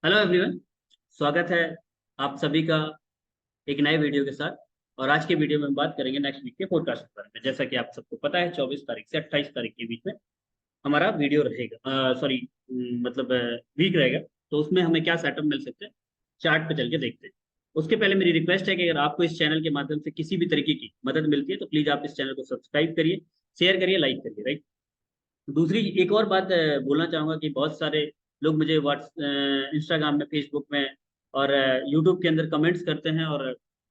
Hello everyone. स्वागत है आप सभी का एक नए वीडियो के साथ। और आज के वीडियो में हम बात करेंगे नेक्स्ट वीक के फोरकास्ट के बारे में। जैसा कि आप सबको पता है 24 तारीख से 28 तारीख के बीच में हमारा वीडियो रहेगा, सॉरी मतलब वीक रहेगा। तो उसमें हमें क्या सेटअप मिल सकते हैं, चार्ट पे चल के देखते हैं। उसके पहले मेरी रिक्वेस्ट है कि अगर आपको इस चैनल के माध्यम से किसी भी तरीके की मदद मिलती है तो प्लीज आप इस चैनल को सब्सक्राइब करिए, शेयर करिए, लाइक करिए, राइट। दूसरी एक और बात बोलना चाहूंगा कि बहुत सारे लोग मुझे इंस्टाग्राम में, फेसबुक में और यूट्यूब के अंदर कमेंट्स करते हैं और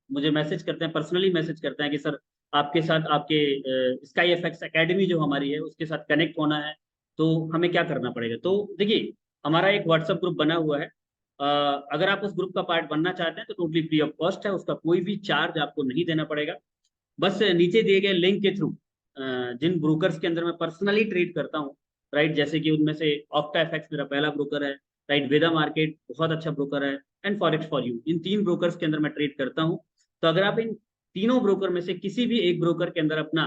मुझे मैसेज करते हैं, पर्सनली मैसेज करते हैं कि सर आपके साथ आपके स्काई एफएक्स एकेडमी जो हमारी है उसके साथ कनेक्ट होना है, तो हमें क्या करना पड़ेगा। तो देखिए, हमारा एक व्हाट्सएप ग्रुप बना हुआ है। अगर आप उस ग्रुप का पार्ट बनना चाहते हैं तो टोटली फ्री ऑफ कॉस्ट है, उसका कोई भी चार्ज आपको नहीं देना पड़ेगा। बस नीचे दिए गए लिंक के थ्रू जिन ब्रोकर्स के अंदर मैं पर्सनली ट्रेड करता हूँ, राइट, जैसे कि उनमें से ऑक्टा एफएक्स मेरा पहला ब्रोकर है, राइट, वेदा मार्केट बहुत अच्छा ब्रोकर है, एंड फॉरेक्स फॉर यू, इन तीन ब्रोकर्स के अंदर मैं ट्रेड करता हूँ। तो अगर आप इन तीनों ब्रोकर में से किसी भी एक ब्रोकर के अंदर अपना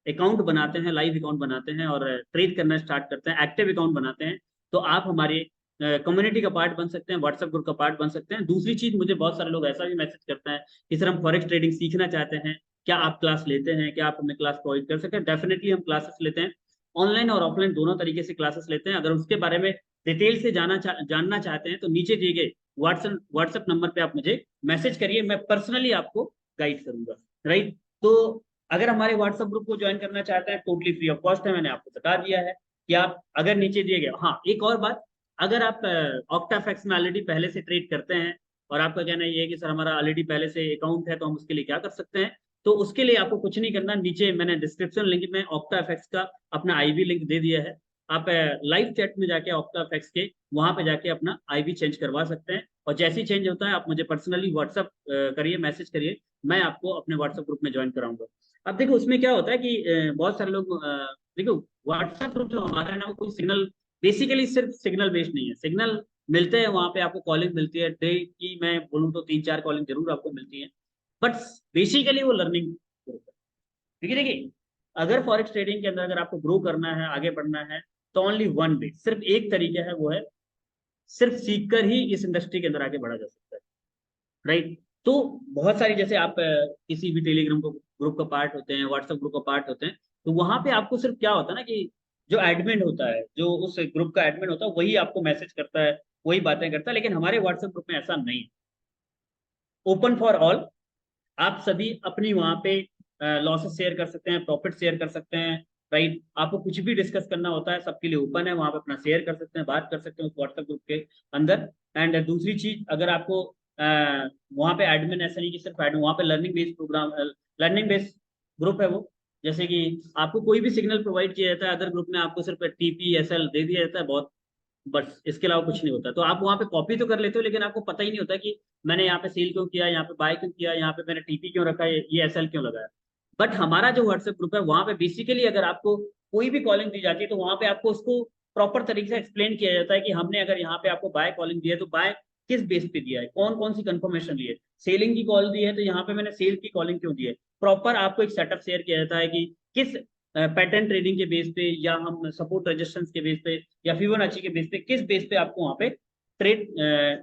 अकाउंट बनाते हैं, लाइव अकाउंट बनाते हैं और ट्रेड करना स्टार्ट करते हैं, एक्टिव अकाउंट बनाते हैं, तो आप हमारे कम्युनिटी का पार्ट बन सकते हैं, व्हाट्सएप ग्रुप का पार्ट बन सकते हैं। दूसरी चीज, मुझे बहुत सारे लोग ऐसा भी मैसेज करते हैं कि सर हम फॉरेक्स ट्रेडिंग सीखना चाहते हैं, क्या आप क्लास लेते हैं, क्या आप हमें क्लास प्रोवाइड कर सकते हैं। डेफिनेटली हम क्लासेस लेते हैं, ऑनलाइन और ऑफलाइन दोनों तरीके से क्लासेस लेते हैं। अगर उसके बारे में डिटेल से जानना चाहते हैं तो नीचे दिए गए व्हाट्सएप नंबर पे आप मुझे मैसेज करिए, मैं पर्सनली आपको गाइड करूंगा, राइट। तो अगर हमारे व्हाट्सएप ग्रुप को ज्वाइन करना चाहते हैं, टोटली फ्री ऑफ कॉस्ट है, मैंने आपको बता दिया है कि आप अगर नीचे दिए गए, हाँ एक और बात, अगर आप ऑक्टाफैक्स में ऑलरेडी पहले से ट्रेड करते हैं और आपका कहना ये है कि सर हमारा ऑलरेडी पहले से अकाउंट है तो हम उसके लिए क्या कर सकते हैं, तो उसके लिए आपको कुछ नहीं करना। नीचे मैंने डिस्क्रिप्शन लिंक में ऑक्टा एफएक्स का अपना आईवी लिंक दे दिया है। आप लाइव चैट में जाके ऑक्टा एफएक्स के वहां पे जाके अपना आईवी चेंज करवा सकते हैं, और जैसे ही चेंज होता है आप मुझे पर्सनली व्हाट्सअप करिए, मैसेज करिए, मैं आपको अपने व्हाट्सएप ग्रुप में ज्वाइन कराऊंगा। अब देखो उसमें क्या होता है कि बहुत सारे लोग देखो, व्हाट्सएप ग्रुप जो हमारा है ना वो कोई सिग्नल, बेसिकली सिर्फ सिग्नल बेस्ड नहीं है। सिग्नल मिलते हैं वहां पे, आपको कॉलिंग मिलती है डे की, मैं बोलूँ तो 3-4 कॉलिंग जरूर आपको मिलती है, बट बेसिकली वो लर्निंग ग्रुप है। क्योंकि देखिए, अगर फॉरेक्स ट्रेडिंग के अंदर अगर आपको ग्रो करना है, आगे बढ़ना है, तो ओनली वन वे, सिर्फ एक तरीका है, वो है सिर्फ सीखकर ही इस इंडस्ट्री के अंदर आगे बढ़ा जा सकता है, राइट। तो बहुत सारी, जैसे आप किसी भी टेलीग्राम को ग्रुप का पार्ट होते हैं, व्हाट्सएप ग्रुप का पार्ट होते हैं, तो वहां पे आपको सिर्फ क्या होता है ना कि जो एडमिन होता है, जो उस ग्रुप का एडमिन होता है, वही आपको मैसेज करता है, वही बातें करता है। लेकिन हमारे व्हाट्सएप ग्रुप में ऐसा नहीं है, ओपन फॉर ऑल। आप सभी अपनी वहां पे लॉसेस शेयर कर सकते हैं, प्रॉफिट शेयर कर सकते हैं, राइट। आपको कुछ भी डिस्कस करना होता है, सबके लिए ओपन है, वहां पे अपना शेयर कर सकते हैं, बात कर सकते हैं उस व्हाट्सएप ग्रुप के अंदर। एंड दूसरी चीज, अगर आपको वहां पे एडमिन ऐसा नहीं कि सिर्फ एडमिन, वहां पे learning based programme, learning based group है वो। जैसे कि आपको कोई भी सिग्नल प्रोवाइड किया जाता है, अदर ग्रुप में आपको सिर्फ TP SL दे दिया जाता है, बहुत, बस इसके अलावा कुछ नहीं होता। तो आप वहां पे कॉपी तो कर लेते हो, लेकिन आपको पता ही नहीं होता कि मैंने यहाँ पे सेल क्यों किया, यहाँ पे बाय क्यों किया, यहाँ पे मैंने TP क्यों रखा, ये SL क्यों लगाया। बट हमारा जो व्हाट्सएप ग्रुप है वहां पे बेसिकली अगर आपको कोई भी कॉलिंग दी जाती है तो वहां पे आपको उसको प्रॉपर तरीके से एक्सप्लेन किया जाता है कि हमने अगर यहाँ पे आपको बाय कॉलिंग दी है तो बाय किस बेस पे दिया है, कौन कौन सी कंफर्मेशन ली है। सेलिंग की कॉल दी है तो यहाँ पे मैंने सेल की कॉलिंग क्यों दी है। प्रॉपर आपको एक सेटअप शेयर किया जाता है कि किस पैटर्न ट्रेडिंग के बेस पे, या हम सपोर्ट रेजिस्टेंस के बेस पे, या फिबोनाची के बेस पे, किस बेस पे आपको वहां पे ट्रेड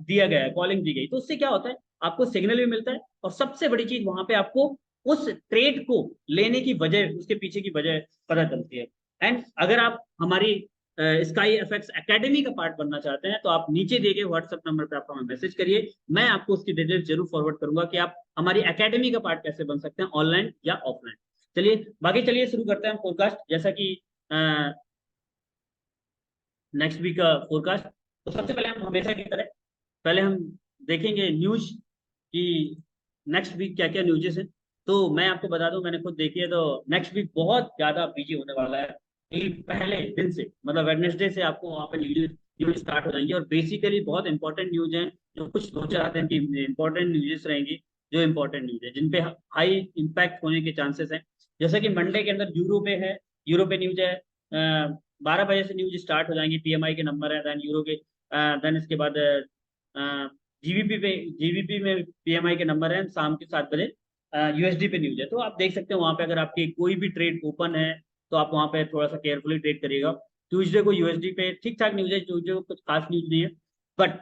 दिया गया है, कॉलिंग दी गई। तो उससे क्या होता है, आपको सिग्नल भी मिलता है, और सबसे बड़ी चीज वहां पे आपको उस ट्रेड को लेने की वजह, उसके पीछे की वजह पता चलती है। एंड अगर आप हमारी स्काई एफएक्स एकेडमी का पार्ट बनना चाहते हैं तो आप नीचे दिए गए व्हाट्सएप नंबर पे आप हमें मैसेज करिए, मैं आपको उसकी डिटेल्स जरूर फॉरवर्ड करूंगा कि आप हमारी एकेडमी का पार्ट कैसे बन सकते हैं, ऑनलाइन या ऑफलाइन। चलिए बाकी, चलिए शुरू करते हैं फोरकास्ट। जैसा कि नेक्स्ट वीक का फोरकास्ट, तो सबसे पहले हम हमेशा की तरह पहले हम देखेंगे न्यूज कि नेक्स्ट वीक क्या क्या न्यूजेस हैं। तो मैं आपको बता दूं, मैंने खुद देखी है, तो नेक्स्ट वीक बहुत ज्यादा बिजी होने वाला है। कि पहले दिन से, मतलब वेडनेसडे से आपको वहाँ पे न्यूज न्यूज स्टार्ट हो जाएंगी, और बेसिकली बहुत इंपॉर्टेंट न्यूज हैं, जो कुछ 2-4 दिन की इंपॉर्टेंट न्यूजेस रहेंगी, जो इंपॉर्टेंट न्यूज है जिन पे हाई इम्पैक्ट होने के चांसेस हैं। जैसे कि मंडे के अंदर यूरो पे है, यूरो पे न्यूज है, 12 बजे से न्यूज स्टार्ट हो जाएंगी, PMI के नंबर है, देन यूरो के, देन इसके बाद जीबीपी में PMI के नंबर है, शाम के 7 बजे USD पे न्यूज है। तो आप देख सकते हैं वहां पे अगर आपकी कोई भी ट्रेड ओपन है तो आप वहां पे थोड़ा सा केयरफुली ट्रेड करिएगा। ट्यूसडे को USD पे ठीक ठाक न्यूज है, ट्यूसडे को कुछ खास न्यूज नहीं है, बट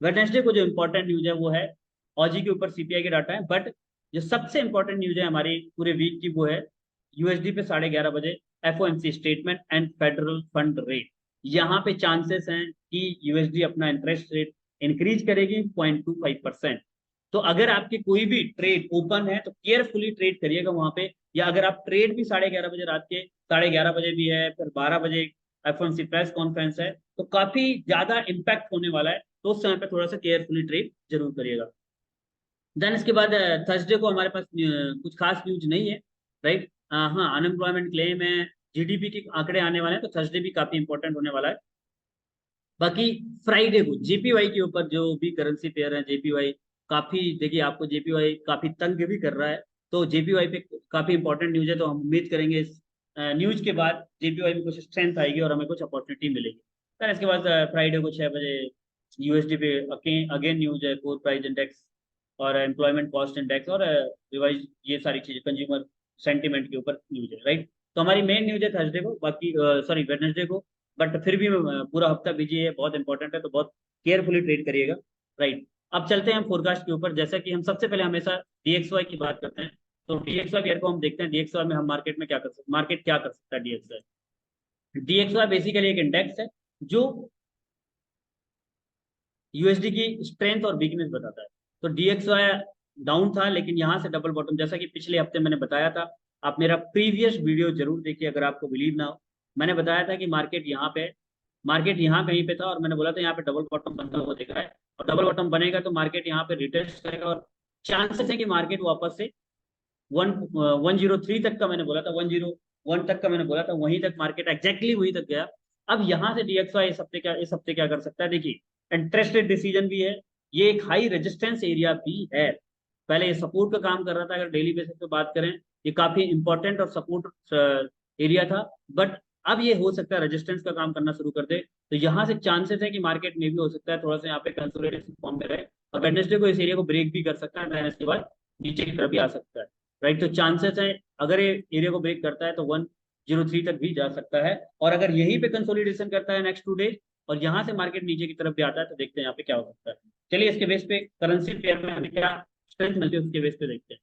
वेडनेसडे को जो इंपॉर्टेंट न्यूज है वो है ऑजी के ऊपर सीपीआई के डाटा है, बट जो सबसे इंपॉर्टेंट न्यूज है हमारी पूरे वीक की वो है यूएसडी पे 11:30 बजे FOMC statement and federal fund rate. यहाँ पे चांसेस हैं कि यूएसडी अपना इंटरेस्ट रेट इंक्रीज करेगी 0.25%। तो अगर आपकी कोई भी ट्रेड ओपन है तो केयरफुली ट्रेड करिएगा वहां पे, या अगर आप ट्रेड भी 11:30 बजे रात के 11:30 बजे भी है, फिर 12 बजे एफओएमसी प्रेस कॉन्फ्रेंस है, तो काफी ज्यादा इंपैक्ट होने वाला है, तो उस समय पे थोड़ा सा केयरफुली ट्रेड जरूर करिएगा। देन इसके बाद थर्सडे को हमारे पास कुछ खास न्यूज नहीं है, राइट। हाँ, अनएम्प्लॉयमेंट क्लेम है, जीडीपी के आंकड़े आने वाले हैं, तो थर्सडे भी काफी इंपॉर्टेंट होने वाला है। बाकी फ्राइडे को जेपीवाई के ऊपर जो भी करेंसी पेयर है, जेपीवाई काफी, देखिए आपको जेपीवाई काफी तंग भी कर रहा है, तो जेपीवाई पे काफी इंपॉर्टेंट न्यूज है, तो हम उम्मीद करेंगे इस न्यूज के बाद जेपीवाई में कुछ स्ट्रेंथ आएगी और हमें कुछ अपॉर्चुनिटी मिलेगी। फिर इसके बाद फ्राइडे को 6 बजे यूएसडी पे अगेन न्यूज है, कोर प्राइस इंडेक्स और एम्प्लॉयमेंट कॉस्ट इंडेक्स और रिवाइज, ये सारी चीजें कंज्यूमर सेंटीमेंट के ऊपर न्यूज है, राइट। तो हमारी मेन न्यूज है थर्सडे को, बाकी सॉरी वेडनेसडे को, बट फिर भी पूरा हफ्ता बिजी है, बहुत इंपॉर्टेंट है, तो बहुत केयरफुली ट्रेड करिएगा, राइट। अब चलते हैं हम फोरकास्ट के ऊपर। जैसा कि हम सबसे पहले हमेशा डीएक्सवाई की बात करते हैं, तो डीएक्सवाई पेयर को हम देखते हैं, डीएक्सवाई में हम मार्केट में क्या कर सकते, मार्केट क्या कर सकता है डीएक्सवाई। डीएक्सवाई बेसिकली एक इंडेक्स है जो यूएसडी की स्ट्रेंथ और वीकनेस बताता है। तो डीएक्सवाई डाउन था, लेकिन यहां से डबल बॉटम, जैसा कि पिछले हफ्ते मैंने बताया था, आप मेरा प्रीवियस वीडियो जरूर देखिए अगर आपको बिलीव ना हो। मैंने बताया था कि मार्केट यहाँ कहीं पे था, और मैंने बोला था यहाँ पे डबल बॉटम बनता हुआ दिख रहा है, और डबल बॉटम बनेगा तो मार्केट यहाँ पे रिटेस्ट करेगा, और चांसेस है कि मार्केट वापस से 103 तक का मैंने बोला था, 101 तक का मैंने बोला था, वहीं तक मार्केट एग्जैक्टली वहीं तक गया। अब यहाँ से डीएक्सवाई इस हफ्ते क्या कर सकता है, देखिए इंटरेस्टेड डिसीजन भी है, ये एक हाई रेजिस्टेंस एरिया भी है। पहले ये सपोर्ट का काम कर रहा था, अगर डेली बेसिस पे बात करें ये काफी इंपॉर्टेंट और सपोर्ट एरिया था, बट अब ये हो सकता है रेजिस्टेंस का काम करना शुरू कर दे, तो यहाँ से चांसेस है कि मार्केट में भी हो सकता है थोड़ा सा यहाँ पे कंसोलिडेशन फॉर्म में रहे, और वेडनेसडे को इस एरिया को ब्रेक भी कर सकता है, देन इसके बाद नीचे की तरफ भी आ सकता है, राइट। तो चांसेस है अगर ये एरिया को ब्रेक करता है तो 103 तक भी जा सकता है, और अगर यहीं पे कंसोलिडेशन करता है नेक्स्ट 2 डेज और यहाँ से मार्केट नीचे की तरफ भी आता है, तो देखते हैं यहाँ पे क्या हो सकता है। चलिए इसके बेस पे करेंसी पेयर में हमें क्या स्ट्रेंथ मिलती है उसके बेस पे देखते हैं।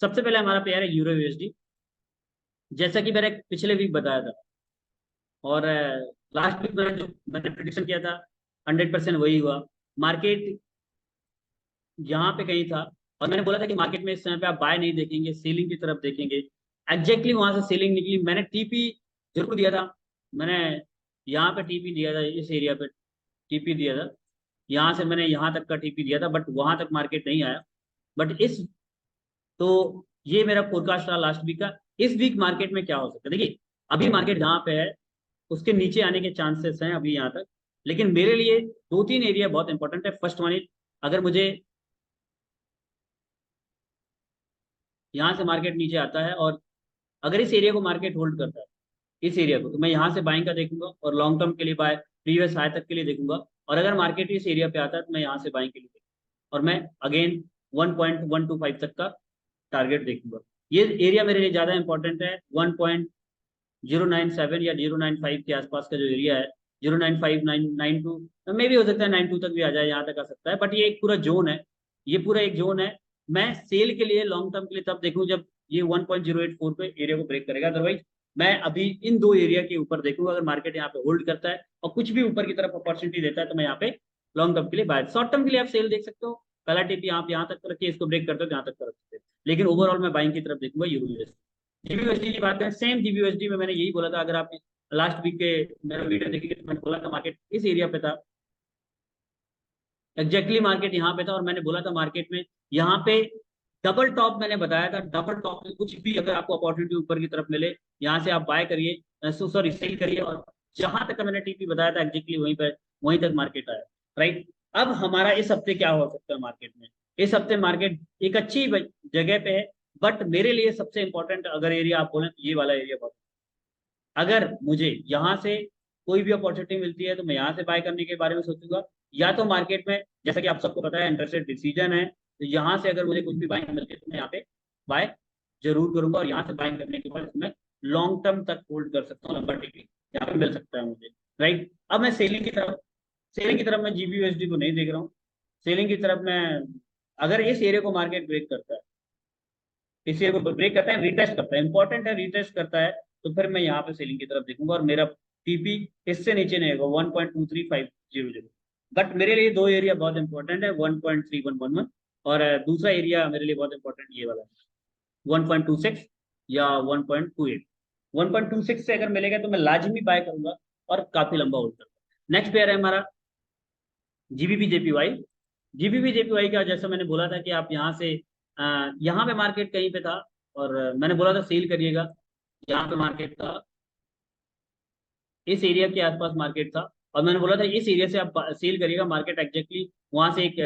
सबसे पहले हमारा पेयर है यूरो यूएसडी, जैसा कि मैंने पिछले वीक बताया था, और लास्ट वीक मैंने प्रिडिक्शन किया था 100% वही हुआ। मार्केट यहाँ पे कहीं था, और मैंने बोला था कि मार्केट में इस समय पे आप बाय नहीं देखेंगे, सेलिंग की तरफ देखेंगे। एग्जैक्टली वहां से सेलिंग निकली, मैंने टीपी जरूर दिया था, मैंने यहाँ पे टीपी दिया था, इस एरिया पे टीपी दिया था, यहाँ से मैंने यहाँ तक का टीपी दिया था, बट वहां तक मार्केट नहीं आया। बट इस तो ये मेरा फोरकास्ट रहा लास्ट वीक का। इस वीक मार्केट में क्या हो सकता है, देखिए अभी मार्केट जहाँ पे है उसके नीचे आने के चांसेस हैं अभी यहाँ तक, लेकिन मेरे लिए 2-3 एरिया बहुत इंपॉर्टेंट है। फर्स्ट वन इज, अगर मुझे यहाँ से मार्केट नीचे आता है और अगर इस एरिया को मार्केट होल्ड करता है, इस एरिया को, तो मैं यहाँ से बाइंग का देखूंगा और लॉन्ग टर्म के लिए बाय प्रीवियस हाई तक के लिए देखूंगा, और अगर मार्केट इस एरिया पे आता है तो मैं यहाँ से बाइंग के लिए देखूंगा, और मैं अगेन 1.125 तक का टारगेट देखूंगा। ये एरिया मेरे लिए ज्यादा इंपॉर्टेंट है, 1.097 या 095 के आसपास का जो एरिया है, 09592 में भी हो सकता है, 92 तक भी आ जाए, यहाँ तक आ सकता है, बट ये एक पूरा जोन है, ये पूरा एक जोन है। मैं सेल के लिए लॉन्ग टर्म के लिए तब देखूं जब ये 1.084 पे एरिया को ब्रेक करेगा, अदरवाइज मैं अभी इन दो एरिया के ऊपर देखूंगा। अगर मार्केट यहाँ पे होल्ड करता है और कुछ भी ऊपर की तरफ अपॉर्चुनिटी देता है तो मैं यहाँ पे लॉन्ग टर्म के लिए बाय, शॉर्ट टर्म के लिए आप सेल देख सकते हो, पहला टिप आप यहाँ तक रखिए, इसको ब्रेक करते हो तो यहाँ तक कर सकते हो, लेकिन ओवरऑल मैं बाइंग की तरफ देखूंगा यूरो यूएसडी। जीबीयूएसडी की बात करें, सेम जीबीयूएसडी में मैंने यही बोला था, अगर आप लास्ट वीक के मेरा वीडियो देखेंगे तो मैंने बोला था मार्केट इस एरिया पे था, एग्जैक्टली मार्केट यहाँ पे था, और मैंने बोला था मार्केट में यहाँ पे डबल टॉप, मैंने बताया था डबल टॉप में कुछ भी अगर आपको अपॉर्चुनिटी ऊपर की तरफ मिले, यहाँ से आप बाय करिए, सॉरी सेल करिए, और जहां तक का मैंने टीपी बताया था एग्जैक्टली वहीं पर वहीं तक मार्केट आया, राइट। अब हमारा इस हफ्ते क्या हो सकता है मार्केट में, इस हफ्ते मार्केट एक अच्छी जगह पे है, बट मेरे लिए सबसे इंपॉर्टेंट अगर एरिया आप बोलें तो ये वाला एरिया बहुत, अगर मुझे यहाँ से कोई भी अपॉर्चुनिटी मिलती है तो मैं यहाँ से बाय करने के बारे में सोचूंगा, या तो मार्केट में जैसा कि आप सबको पता है इंटरेस्टेड डिसीजन है, तो यहाँ से अगर मुझे कुछ भी बाइंग मिलती है तो मैं यहाँ पे बाय जरूर करूंगा, और यहाँ से बाइंग करने के बाद मैं लॉन्ग टर्म तक होल्ड कर सकता हूँ, लंबा टिकट यहाँ पे मिल सकता है मुझे, राइट। अब मैं सेलिंग की तरफ मैं जीबीयूएसडी को नहीं देख रहा हूँ, सेलिंग की तरफ मैं, अगर इस एरिया को मार्केट ब्रेक करता है, इस एरिया को ब्रेक करता है, रिटेस्ट करता है, इंपॉर्टेंट है, रिटेस्ट करता है, तो फिर मैं यहाँ पे सेलिंग की तरफ देखूंगा और मेरा टीपी इससे नीचे नहीं होगा 1.23500। बट मेरे लिए दो एरिया बहुत इंपॉर्टेंट है, 1.3111, और दूसरा एरिया मेरे लिए बहुत इंपॉर्टेंट ये वाला 1.26 या 1.28। 1.26 से अगर मिलेगा तो मैं लाजमी बाय करूंगा और काफी लंबा होल्ड करूंगा। नेक्स्ट पेयर है हमारा जीबीपी जेपीवाई। जीबीपी जेपीवाई का जैसा मैंने बोला था कि आप यहाँ से यहाँ पे मार्केट कहीं पे था, और मैंने बोला था सेल करिएगा, यहाँ पे मार्केट था, इस एरिया के आसपास मार्केट था, और मैंने बोला था इस एरिया से आप सेल करिएगा, मार्केट एग्जैक्टली वहां से एक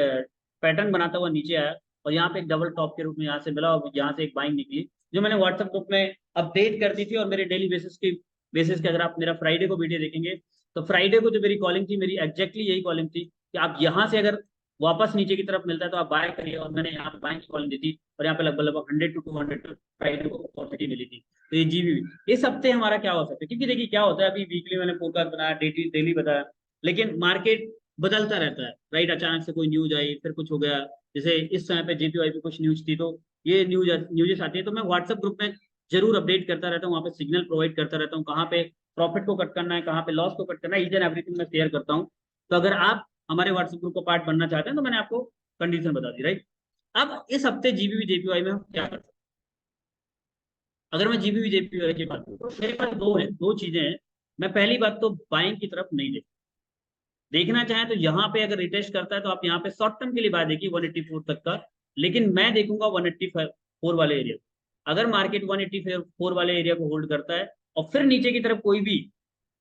पैटर्न बनाता हुआ नीचे आया, और यहाँ पे एक डबल टॉप के रूप में यहाँ से मिला, और यहाँ से एक बाइंग निकली, जो मैंने व्हाट्सएप ग्रुप में अपडेट कर दी थी। और मेरे डेली बेसिस के अगर आप मेरा फ्राइडे को वीडियो देखेंगे, तो फ्राइडे को जो मेरी कॉलिंग थी, मेरी एग्जैक्टली यही कॉलिंग थी कि आप यहाँ से अगर वापस नीचे की तरफ मिलता है तो आप बाय करिए, और मैंने यहाँ पे बाइंग की कॉलिंग दी थी, और यहाँ पे लगभग लगभग 100 to 200 फ्राइडे को अपॉर्चुनिटी मिली थी। तो ये जीबी इस हफ्ते हमारा क्या हो सकता है, क्योंकि देखिए क्या होता है, अभी वीकली मैंने फोरकास्ट बनाया, डेली बताया, लेकिन मार्केट बदलता रहता है, राइट। अचानक से कोई न्यूज आई, फिर कुछ हो गया, जैसे इस समय पे जेपीवाई पे कुछ न्यूज थी, तो ये न्यूजेस आती है, तो मैं व्हाट्सएप ग्रुप में जरूर अपडेट करता रहता हूँ, वहाँ पे सिग्नल प्रोवाइड करता रहता हूँ, कहाँ पे प्रॉफिट को कट करना है, कहाँ पे लॉस को कट करना है, ईच एंड एवरीथिंग मैं शेयर करता हूँ। तो अगर आप हमारे व्हाट्सएप ग्रुप का पार्ट बनना चाहते हैं तो मैंने आपको कंडीशन बता दी, राइट। अब इस हफ्ते जीबीवी जेपीवाई में हम क्या कर सकते हैं? अगर मैं जीबीवी जेपीवाई की बात करूँ तो मेरे पास दो चीजें हैं। मैं पहली बात तो बाइंग की तरफ नहीं देखना चाहें तो यहाँ पे अगर रिटेस्ट करता है तो आप यहाँ पे शॉर्ट टर्म के लिए बात देखिए 184 तक का, लेकिन मैं देखूंगा 184 वाले एरिया। अगर मार्केट 184 वाले एरिया को होल्ड करता है और फिर नीचे की तरफ कोई भी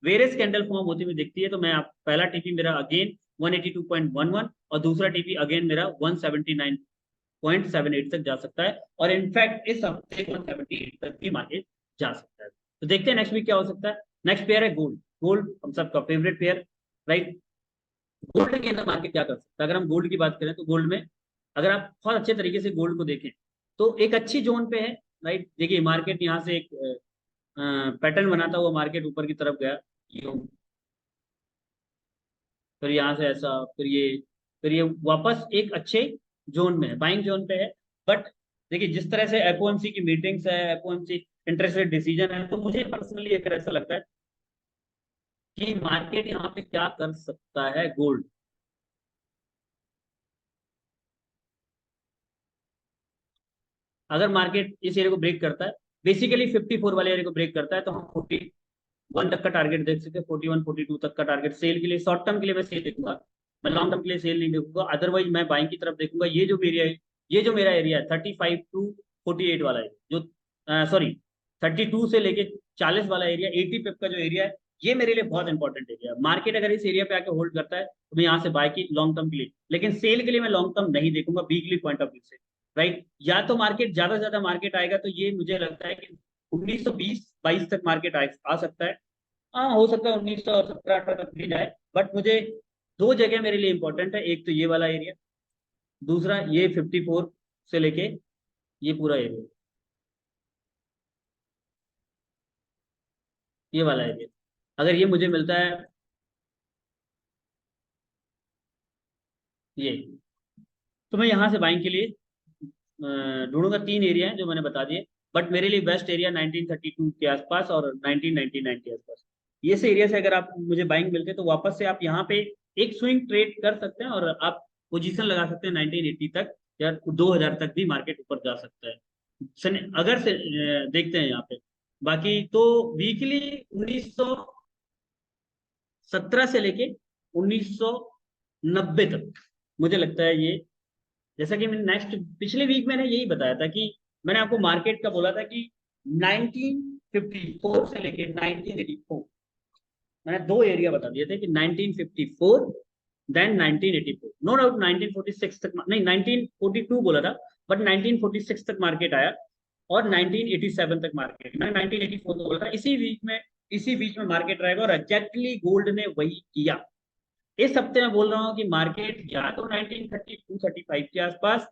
वेरियस कैंडल फॉर्म होती हुई दिखती है, तो मैं आप पहला टीपी मेरा अगेन 182.11 और दूसरा टीपी अगेन मेरा 179.78 तक जा सकता है, और इनफैक्ट इस हफ्ते 178 तक भी मार्केट जा सकता है। तो देखते हैं नेक्स्ट वीक क्या हो सकता है। नेक्स्ट पेयर है गोल्ड। गोल्ड हम सबका फेवरेट पेयर, राइट। गोल्ड के अंदर मार्केट क्या कर सकता है, अगर हम गोल्ड की बात करें तो गोल्ड में अगर आप बहुत अच्छे तरीके से गोल्ड को देखें तो एक अच्छी जोन पे है, राइट। देखिए मार्केट यहाँ से एक पैटर्न बनाता हुआ मार्केट ऊपर की तरफ गया, यूं, फिर यहाँ से ऐसा, फिर ये वापस एक अच्छे जोन में है, बाइंग जोन पे है। बट देखिए जिस तरह से एफओएमसी की मीटिंग्स है, एफओएमसी इंटरेस्ट रेट डिसीजन है, तो मुझे पर्सनली एक ऐसा लगता है कि मार्केट यहाँ पे क्या कर सकता है गोल्ड। अगर मार्केट इस एरिया को ब्रेक करता है, बेसिकली 54 वाले एरिया को ब्रेक करता है, तो हम 41 तक का टारगेट देख सकते हैं, 41 42 तक का टारगेट सेल के लिए, शॉर्ट टर्म के लिए मैं सेल देखूंगा, मैं लॉन्ग टर्म के लिए सेल नहीं देखूंगा। अदरवाइज मैं बाइंग की तरफ देखूंगा। ये जो एरिया है, ये जो मेरा एरिया है 35 to 48 वाला है, जो सॉरी 32 से लेके 40 वाला एरिया, 80 पिप का जो एरिया है, ये मेरे लिए बहुत इंपॉर्टेंट एरिया है। मार्केट अगर इस एरिया पे आके होल्ड करता है तो मैं यहाँ से बाय की लॉन्ग टर्म के लिए, लेकिन सेल के लिए मैं लॉन्ग टर्म नहीं देखूंगा वीकली पॉइंट ऑफ व्यू से, राइट। या तो मार्केट ज्यादा से ज्यादा मार्केट आएगा, तो ये मुझे लगता है कि 1920-22 तक मार्केट आ सकता है। हाँ हो सकता है 1917-18 तक भी जाए, बट मुझे दो जगह मेरे लिए इंपॉर्टेंट है, एक तो ये वाला एरिया, दूसरा ये 54 से लेके ये पूरा एरिया, ये वाला एरिया, अगर ये मुझे मिलता है, ये, तो मैं यहाँ से बाइंग के लिए ढूंढूंगा। तीन एरिया हैं जो मैंने बता दिए, बट मेरे लिए बेस्ट एरिया 1932 के आसपास और 1999 के आसपास, ये से एरिया से अगर आप मुझे बाइंग मिलते हैं तो वापस से आप यहाँ पे एक स्विंग ट्रेड कर सकते हैं, और आप पोजीशन लगा सकते हैं 1980 तक या 2000 तक भी मार्केट ऊपर जा सकता है। अगर से देखते हैं यहाँ पे, बाकी तो वीकली 1917 से लेके 1990 तक मुझे लगता है ये, जैसा कि मैंने नेक्स्ट पिछले वीक मैंने यही बताया था कि मैंने आपको मार्केट का बोला था कि 1954 से लेके 1984, मैंने दो एरिया बता दिए थे कि 1954 देन 1984, नो डाउट 1946 तक नहीं, 1942 बोला था, बट 1946 तक मार्केट आया, और 1987 तक मार्केट, मैंने 1984 को बोला था। इसी बीच में मार्केट रहेगा, और एग्जैक्टली गोल्ड ने वही किया। इस हफ्ते मैं बोल रहा हूँ कि मार्केट या तो 1932-35 के आसपास,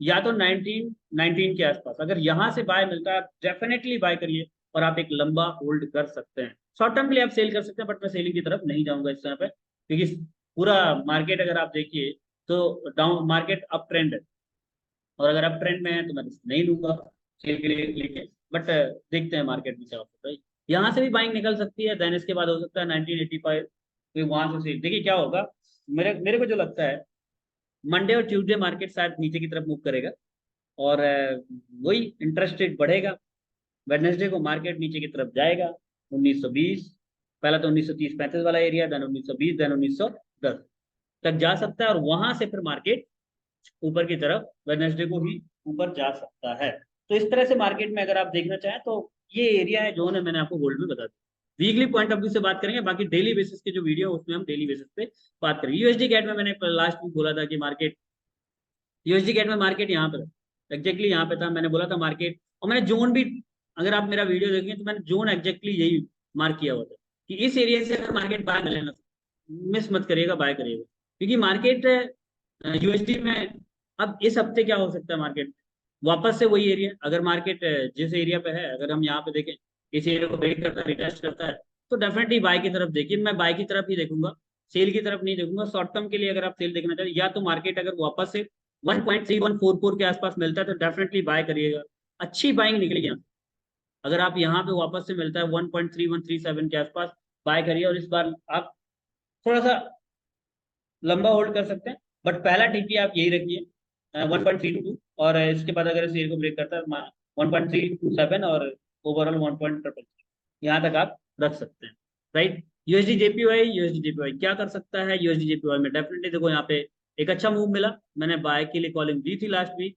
या तो 1919 के आसपास, अगर यहां से बाय मिलता है आप डेफिनेटली बाय करिए, और आप एक लंबा होल्ड कर सकते हैं। शॉर्ट टर्म के लिए आप सेल कर सकते हैं, बट मैं सेलिंग की तरफ नहीं जाऊंगा इस समय पे, क्योंकि पूरा मार्केट अगर आप देखिए तो डाउन मार्केट अप ट्रेंड है, और अगर अप ट्रेंड में है तो मैं रिस्क नहीं लूंगा सेल के लिए लेके। बट देखते हैं मार्केट में क्या होता है। यहाँ से भी बाइंग निकल सकती है, देन इसके बाद हो सकता है 1985, फिर वहां से देखिए क्या होगा। मेरे मेरे को जो लगता है मंडे और ट्यूसडे मार्केट शायद नीचे की तरफ मूव करेगा, और वही इंटरेस्ट रेट बढ़ेगा। वेडनेसडे को मार्केट नीचे की तरफ जाएगा 1920, पहला तो 1930-35 वाला एरिया, देन 1920, देन 1910 तक जा सकता है, और वहां से फिर मार्केट ऊपर की तरफ वेडनेसडे को ही ऊपर जा सकता है। तो इस तरह से मार्केट में अगर आप देखना चाहें तो ये एरिया है, जोन है, मैंने आपको गोल्ड में बता दिया। वीकली पॉइंट ऑफ व्यू से बात करेंगे, बाकी डेली बेसिस के जो वीडियो उसमें हम डेली बेसिस पे बात करेंगे। यूएसडी कैट में मैंने लास्ट वीक बोला था कि मार्केट, यूएसडी कैट में मार्केट यहाँ पे था, एग्जैक्टली यहाँ पे था, मैंने बोला था मार्केट, और मैंने जोन भी, अगर आप मेरा वीडियो देखेंगे तो मैंने जोन एग्जैक्टली यही मार्क किया हुआ था कि इस एरिया से अगर मार्केट बाय कर लेना, मिस मत करिएगा, बाय करिएगा, क्योंकि मार्केट यूएसडी में अब इस हफ्ते क्या हो सकता है, मार्केट वापस से वही एरिया, अगर मार्केट जिस एरिया पे है, अगर हम यहाँ पे देखें इस एरिया को ब्रेक करता है, रिटेस्ट करता है, तो डेफिनेटली बाय की तरफ देखिए, मैं बाय की तरफ ही देखूंगा, सेल की तरफ नहीं देखूंगा। शॉर्ट टर्म के लिए अगर आप सेल देखना चाहते हैं, या तो मार्केट अगर वापस से 1.3144 के आसपास मिलता है तो डेफिनेटली बाय करिएगा, अच्छी बाइंग निकलेगी यहाँ। अगर आप यहाँ पे वापस से मिलता है 1.3137 के आसपास, बाय करिए, और इस बार आप थोड़ा सा लंबा होल्ड कर सकते हैं, बट पहला टीपी आप यही रखिए 1.32, और इसके बाद अगर इस एरिया को ब्रेक करता है 1.327, और ओवरऑल 1.3 यहाँ तक आप रख सकते हैं, राइट। यूएसडी जेपीवाई क्या कर सकता है, यूएसडी जेपीवाई में डेफिनेटली देखो यहाँ पे एक अच्छा मूव मिला, मैंने बाय के लिए कॉलिंग दी थी लास्ट वीक,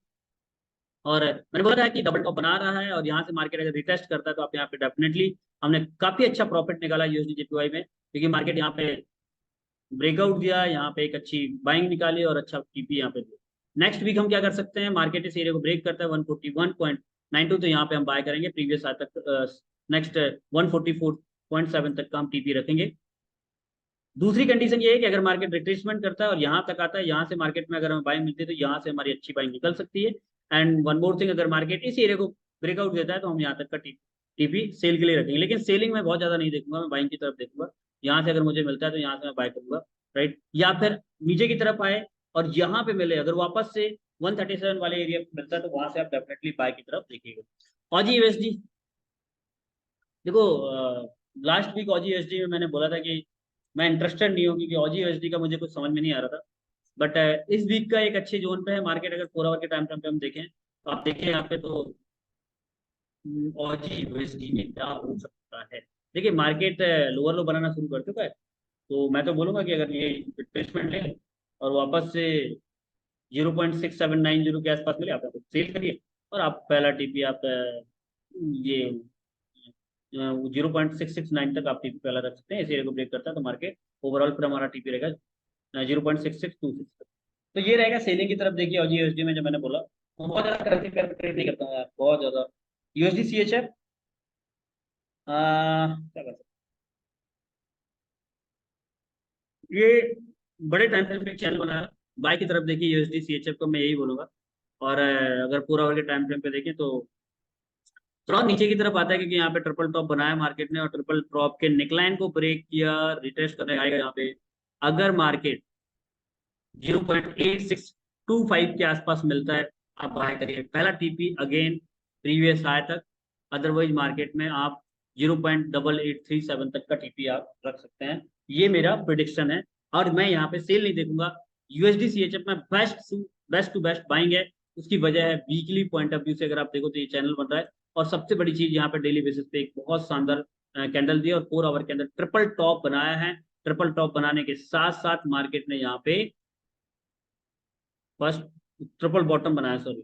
और मैंने बोला था कि डबल टॉप बना रहा है, और यहाँ से मार्केट अगर रिटेस्ट करता है तो आप यहाँ पे डेफिनेटली, हमने काफी अच्छा प्रॉफिट निकाला यूएसडी जेपीवाई में, क्योंकि मार्केट यहाँ पे ब्रेकआउट दिया, यहाँ पे एक अच्छी बाइंग निकाली और अच्छा टीपी यहाँ पे दिया। नेक्स्ट वीक हम क्या कर सकते हैं, मार्केट इस एरिया को ब्रेक करता है 141.92, तो यहाँ पे हम बाय करेंगे प्रीवियस आज तक, नेक्स्ट 144.7 तक का हम टीपी रखेंगे। दूसरी कंडीशन ये है कि अगर मार्केट रिट्रेसमेंट करता है और यहाँ तक आता है, यहाँ से मार्केट में अगर हमें बाइंग मिलती है तो यहाँ से हमारी अच्छी बाइंग निकल सकती है। एंड वन मोर थिंग, अगर मार्केट इस एरिया को ब्रेकआउट देता है तो हम यहाँ तक का टीपी सेल के लिए रखेंगे, लेकिन सेलिंग में बहुत ज्यादा नहीं देखूंगा, मैं बाइंग की तरफ देखूंगा। यहाँ से अगर मुझे मिलता है तो यहाँ से मैं बाय करूंगा, राइट। या फिर नीचे की तरफ आए और यहाँ पे मिले, अगर वापस से 137 वाले एरिया पे मिलता है तो वहां से आप डेफिनेटली बाय की तरफ देखिएगा। ऑजी यूएसडी, देखो लास्ट वीक ऑजी यूएसडी में मैंने बोला था कि मैं इंटरेस्टेड नहीं हूँ, क्योंकि ऑजी यूएसडी का मुझे कुछ समझ में नहीं आ रहा था। बट इस वीक का एक अच्छे जोन पे है मार्केट, अगर 4 आवर के टाइम फ्रेम पे हम देखें तो आप देखें यहाँ पे तो ऑजी यूएसडी में क्या हो सकता है। देखिए मार्केट लोअर लो बनाना शुरू कर चुका है, तो मैं तो बोलूंगा कि अगर ये रिट्रेसमेंट ले और वापस से 0.6790 के आसपास मिले, आप सेल करिए, और आप पहला टीपी आप ये 0.669 तक आप टीपी पहला रख सकते हैं। इस एरिया को ब्रेक करता है तो मार्केट ओवरऑल फिर हमारा टीपी रहेगा 0.6626 तक। तो ये रहेगा सेलिंग की तरफ। देखिए और यूएसडी में जो मैंने बोला, वो बहुत ज्यादा करेंसी पेयर ट्रेड नहीं करता हूँ यार, बहुत ज्यादा। यूएसडी सीएचएफ क्या कर सकते हैं? ये बड़े टाइम फ्रेम पे चैनल बना है, बाय की तरफ देखिए यूएसडी सीएचएफ को, मैं यही बोलूंगा। और अगर पूरा ओवर के टाइम फ्रेम पे देखें तो थोड़ा नीचे की तरफ आता है, क्योंकि यहाँ पे ट्रिपल टॉप बनाया मार्केट ने, और ट्रिपल टॉप के नेकलाइन को ब्रेक किया, रिटेस्ट करने आएगा यहाँ पे। अगर मार्केट 0.8625 के आसपास मिलता है, आप बाय करिए पहला टीपी अगेन प्रीवियस हाई तक। अदरवाइज मार्केट में आप 0.8837 तक का टीपी आप रख सकते हैं, ये मेरा प्रिडिक्शन है। और मैं यहाँ पे सेल नहीं देखूंगा। यूएसडी सीएचएफ में बेस्ट टू बेस्ट बाइंग है, उसकी वजह है वीकली पॉइंट ऑफ व्यू से अगर आप देखो तो ये चैनल बन रहा है, और सबसे बड़ी चीज यहाँ पे डेली बेसिस पे एक बहुत शानदार कैंडल दी, और 4 आवर के अंदर ट्रिपल टॉप बनाया है। ट्रिपल टॉप बनाने के साथ साथ मार्केट ने यहाँ पे फर्स्ट ट्रिपल बॉटम बनाया, सॉरी,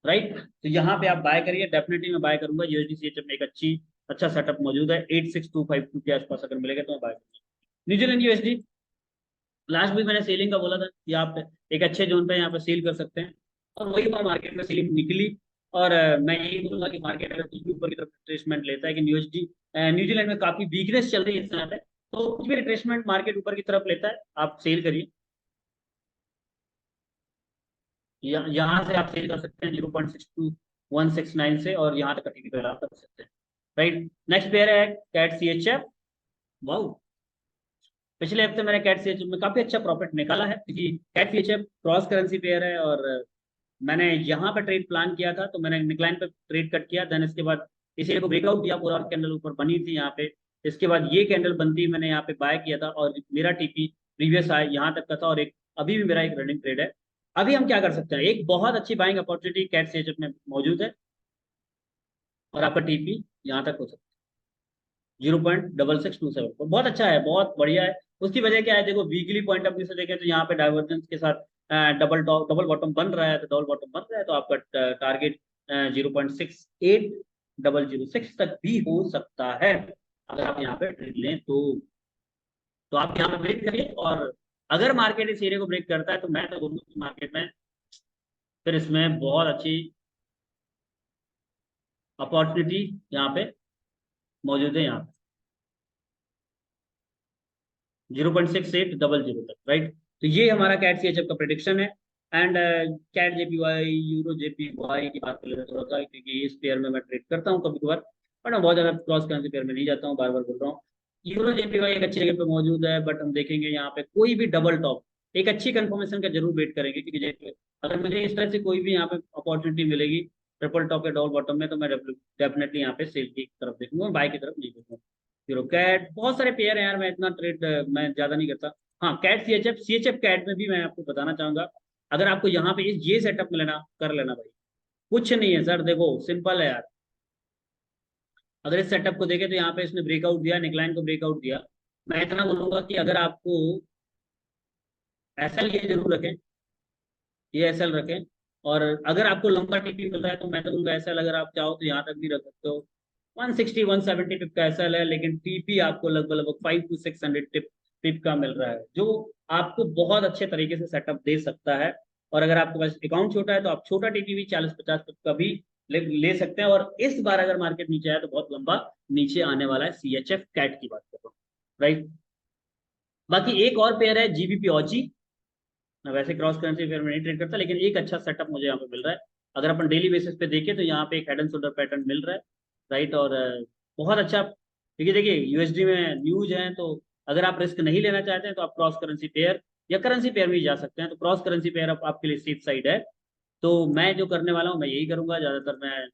राइट। तो यहाँ पे आप बाय करिए, डेफिनेटली मैं बाय करूंगा। यूएसडी सीएचएफ में एक अच्छा सेटअप मौजूद है, 86252 के आसपास अगर मिलेगा तो मैं बाय करूंगा। न्यूजीलैंड यूएसडी, लास्ट वीक मैंने सेलिंग का बोला था कि आप एक अच्छे जोन पे यहाँ पे सेल कर सकते हैं, और वही बार मार्केट में सेलिंग निकली। और मैं यही बोलूंगा कि मार्केट अगर कुछ भी ऊपर की तरफ रिट्रेसमेंट लेता है, कि न्यूजीलैंड में काफी वीकनेस चल रही है इस समय पे, तो कुछ भी रिट्रेसमेंट मार्केट ऊपर की तरफ लेता है आप सेल करिए। यहाँ से आप सेल कर सकते हैं 0.62169 से, और यहाँ तक का टीपी आप कर सकते हैं, राइट। नेक्स्ट पेयर है CAD C H F. Wow, पिछले हफ्ते मैंने कैट सीएचएफ में काफी अच्छा प्रॉफिट निकाला है, क्योंकि CAD CHF cross currency pair है। और मैंने यहाँ पे ट्रेड प्लान किया था, तो मैंने निकलाइन पे ट्रेड कट किया, देन इसके बाद इसी को ब्रेकआउट दिया, पूरा कैंडल ऊपर बनी थी यहाँ पे। इसके बाद ये कैंडल बनती मैंने यहाँ पे बाय किया था, और मेरा टीपी प्रीवियस हाई यहाँ तक का था, और एक अभी भी मेरा एक रनिंग ट्रेड है। अभी हम क्या कर सकते हैं, एक बहुत अच्छी बाइंग अपॉर्चुनिटी कैट सीएचएफ में मौजूद है, और आपका टीपी यहाँ तक हो सकता है 0.6627, बहुत अच्छा है, बहुत बढ़िया है। उसकी वजह क्या है, देखो वीकली पॉइंट ऑफ व्यू से देखें तो यहाँ पे डाइवर्जेंस के साथ डबल डबल बॉटम बन रहा है, तो डबल बॉटम बन रहा है, तो आपका टारगेट 0.68006 तक भी हो सकता है, अगर आप यहाँ पे ट्रेड लें तो आप यहाँ पे ब्रेक करिए। और अगर मार्केट इस एरिया को ब्रेक करता है, तो मैं तो बोलूँ मार्केट में फिर इसमें बहुत अच्छी अपॉर्चुनिटी यहाँ पे मौजूद है, यहाँ पे 0.6800 तक, राइट। तो ये हमारा कैट सीएचएफ का प्रिडिक्शन है। And CAD JPY, euro JPY की बात कर लेते हैं थोड़ा सा, क्योंकि इस पेयर में मैं ट्रेड करता हूँ कभी कभार, बट मैं बहुत ज्यादा क्रॉस करेंसी पेयर में नहीं जाता हूँ, बार बार बोल रहा हूँ। यूरो जेपीवाई एक अच्छी जगह पे मौजूद है, बट हम देखेंगे यहाँ पे कोई भी डबल टॉप, एक अच्छी कंफर्मेशन का जरूर वेट करेंगे, क्योंकि अगर मुझे इस तरह से कोई भी यहाँ पे अपॉर्चुनिटी मिलेगी ट्रिपल टॉप या डबल बॉटम में, तो मैं डेफिनेटली यहाँ पे सेल की तरफ देखूंगा, बाय की तरफ नहीं देखूंगा। यूरो कैट, बहुत सारे पेयर हैं यार, मैं इतना ट्रेड मैं ज्यादा नहीं करता। हाँ, कैट सीएचएफ, सीएचएफ कैट में भी मैं आपको बताना चाहूंगा, अगर आपको यहाँ पे इस ये सेटअप में लेना कर लेना भाई, कुछ नहीं है सर, देखो सिंपल है यार। अगर इस सेटअप को देखें तो यहाँ पे इसने ब्रेकआउट दिया, निकलाइन को ब्रेकआउट दिया। मैं इतना बोलूंगा कि अगर आपको एसएल ये जरूर रखें, ये एसएल रखें। और अगर आपको लंबा टीपी मिल रहा है, तो मैं तो बोलूंगा एसएल अगर आप चाहो तो यहाँ तक भी रख सकते हो। 160 170 टिप का एसएल है, लेकिन टीपी आपको लगभग लगभग 500 to 600 टिप का मिल रहा है, जो आपको बहुत अच्छे तरीके से सेटअप दे सकता है। और अगर आपके पास अकाउंट छोटा है, तो आप छोटा टीपी भी 40-50 टिप का भी ले सकते हैं। और इस बार अगर मार्केट नीचे आया, तो बहुत लंबा नीचे आने वाला है, सीएचएफ कैट की बात कर रहा हूँ, राइट। बाकी एक और पेयर है जीबीपी ऑजी। मैं वैसे क्रॉस करेंसी फेयर में नहीं ट्रेड करता, लेकिन एक अच्छा सेटअप मुझे यहाँ पे मिल रहा है। अगर अपन डेली बेसिस पे देखें, तो यहाँ पे एक हेड एंड शोल्डर पैटर्न मिल रहा है, राइट। और बहुत अच्छा, क्योंकि देखिए यूएसडी में न्यूज है, तो अगर आप रिस्क नहीं लेना चाहते हैं, तो आप क्रॉस करेंसी पेयर या करेंसी पेयर में ही जा सकते हैं। तो क्रॉस करेंसी पेयर आपके लिए सेफ साइड है। तो मैं जो करने वाला हूँ, मैं यही करूंगा ज्यादातर। मैं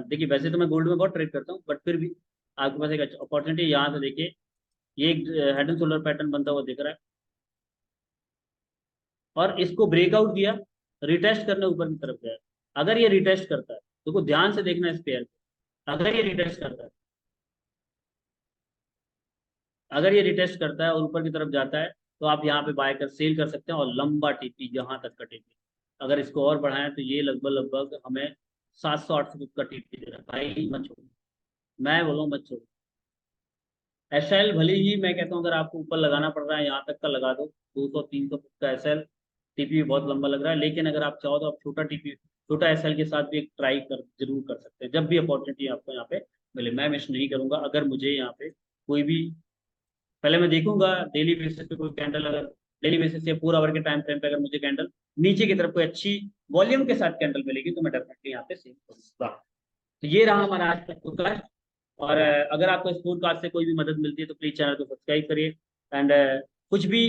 देखिए वैसे तो मैं गोल्ड में बहुत ट्रेड करता हूँ, बट फिर भी आपके पास एक अपॉर्चुनिटी यहाँ से देखिए, ये एक हेड एंड शोल्डर पैटर्न बनता हुआ दिख रहा है, और इसको ब्रेकआउट दिया, रिटेस्ट करने ऊपर की तरफ गया। अगर ये रिटेस्ट करता है, तो को ध्यान से देखना इस पेयर को, अगर ये रिटेस्ट करता है, अगर ये रिटेस्ट करता है और ऊपर की तरफ जाता है, तो आप यहाँ पे बाय कर सेल कर सकते हैं। और लंबा टीपी जहां तक का टीपी, अगर इसको और बढ़ाएं, तो ये लगभग लगभग हमें 700-800 का टीपी दे रहा है भाई, मत छोड़ो, मैं बोलूँ मत छोड़ो। एसएल भले ही मैं कहता हूँ, अगर आपको ऊपर लगाना पड़ रहा है, यहाँ तक का लगा दो, 200-300 का एसएल। टीपी भी बहुत लंबा लग रहा है, लेकिन अगर आप चाहो तो आप छोटा टीपी, छोटा एसएल के साथ भी एक ट्राई कर जरूर कर सकते हैं, जब भी अपॉर्चुनिटी आपको यहाँ पे मिले। मैं मिस नहीं करूंगा, अगर मुझे यहाँ पे कोई भी, पहले मैं देखूंगा डेली बेसिस पे कोई कैंडल, अगर डेली बेसिस से पूरा आवर के टाइम फ्रेम पे अगर मुझे कैंडल नीचे की तरफ कोई अच्छी वॉल्यूम के साथ कैंडल मिलेगी, तो मैं डेफिनेटली यहाँ पे सेल करूंगा। तो ये रहा हमारा आज का फोरकास्ट। और अगर आपको इस फोरकास्ट से कोई भी मदद मिलती है, तो प्लीज चैनल को सब्सक्राइब करिए। एंड कुछ भी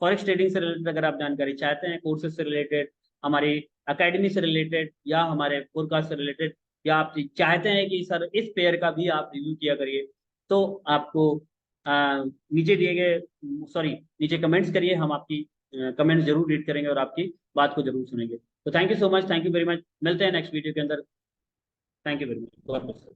फॉरेक्स ट्रेडिंग से रिलेटेड अगर आप जानकारी चाहते हैं, कोर्सेज से रिलेटेड, हमारी अकेडमी से रिलेटेड, या हमारे फोरकास्ट से रिलेटेड, या आप चाहते हैं कि सर इस पेयर का भी आप रिव्यू किया करिए, तो आपको नीचे दिए गए, सॉरी, नीचे कमेंट्स करिए, हम आपकी कमेंट्स जरूर रीड करेंगे और आपकी बात को जरूर सुनेंगे। तो thank you so much, thank you very much, मिलते हैं नेक्स्ट वीडियो के अंदर। Thank you very much, God bless.